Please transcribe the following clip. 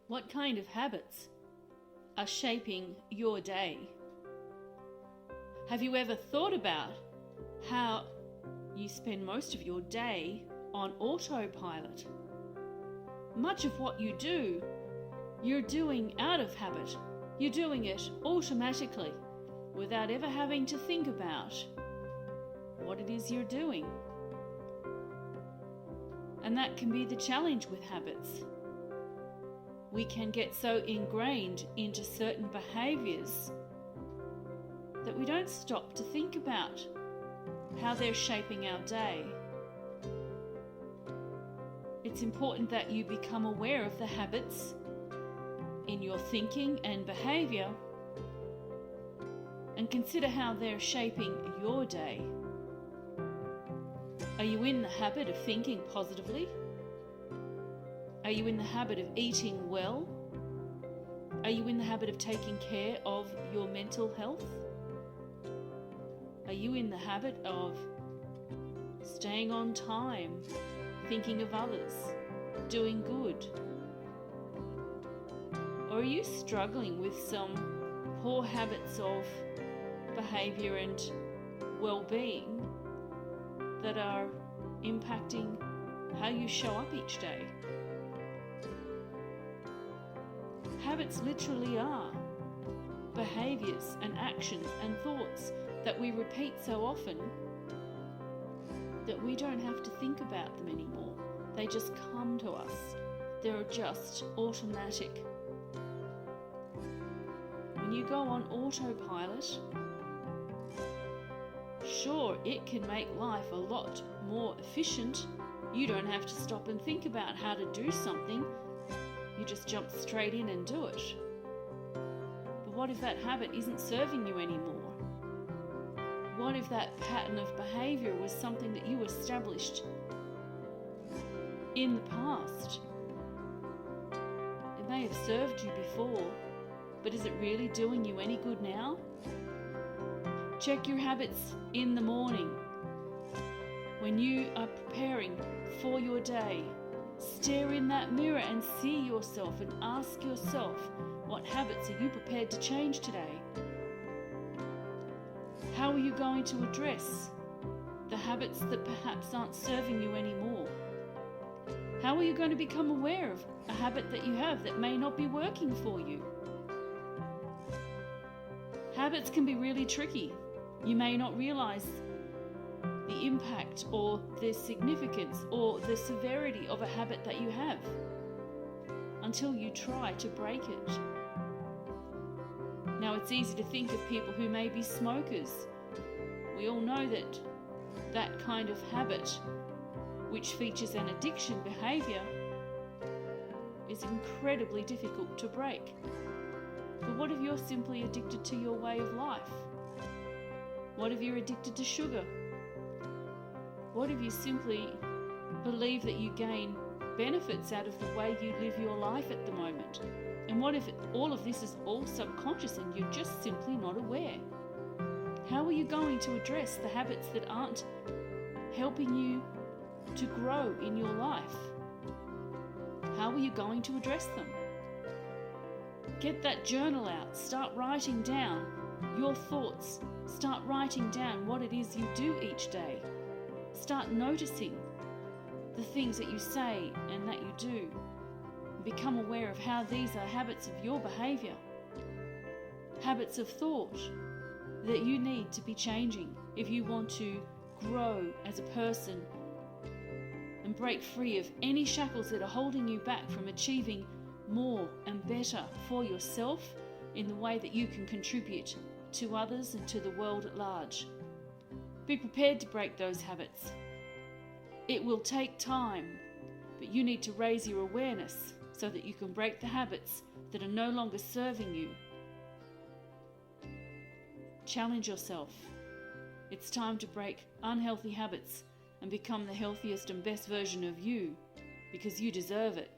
What kind of habits are shaping your day? Have you ever thought about how you spend most of your day on autopilot? Much of what you do, you're doing out of habit. You're doing it automatically without ever having to think about what it is you're doing. And that can be the challenge with habits. We can get so ingrained into certain behaviours that we don't stop to think about how they're shaping our day. It's important that you become aware of the habits in your thinking and behaviour and consider how they're shaping your day. Are you in the habit of thinking positively? Are you in the habit of eating well? Are you in the habit of taking care of your mental health? Are you in the habit of staying on time, thinking of others, doing good? Or are you struggling with some poor habits of behaviour and well-being that are impacting how you show up each day? Habits literally are behaviours and actions and thoughts that we repeat so often that we don't have to think about them anymore. They just come to us. They're just automatic. When you go on autopilot, sure, it can make life a lot more efficient. You don't have to stop and think about how to do something. You just jump straight in and do it. But what if that habit isn't serving you anymore? What if that pattern of behaviour was something that you established in the past? It may have served you before, but is it really doing you any good now? Check your habits in the morning. When you are preparing for your day, stare in that mirror and see yourself and ask yourself, what habits are you prepared to change today? How are you going to address the habits that perhaps aren't serving you anymore? How are you going to become aware of a habit that you have that may not be working for you? Habits can be really tricky. You may not realize the impact or the significance or the severity of a habit that you have until you try to break it. Now, it's easy to think of people who may be smokers. We all know that that kind of habit, which features an addiction behaviour, is incredibly difficult to break. But what if you're simply addicted to your way of life? What if you're addicted to sugar? What if you simply believe that you gain benefits out of the way you live your life at the moment? And what if all of this is all subconscious and you're just simply not aware? How are you going to address the habits that aren't helping you to grow in your life? How are you going to address them? Get that journal out. Start writing down your thoughts. Start writing down what it is you do each day. Start noticing the things that you say and that you do. Become aware of how these are habits of your behaviour, habits of thought that you need to be changing if you want to grow as a person and break free of any shackles that are holding you back from achieving more and better for yourself in the way that you can contribute to others and to the world at large. Be prepared to break those habits. It will take time, but you need to raise your awareness so that you can break the habits that are no longer serving you. Challenge yourself. It's time to break unhealthy habits and become the healthiest and best version of you, because you deserve it.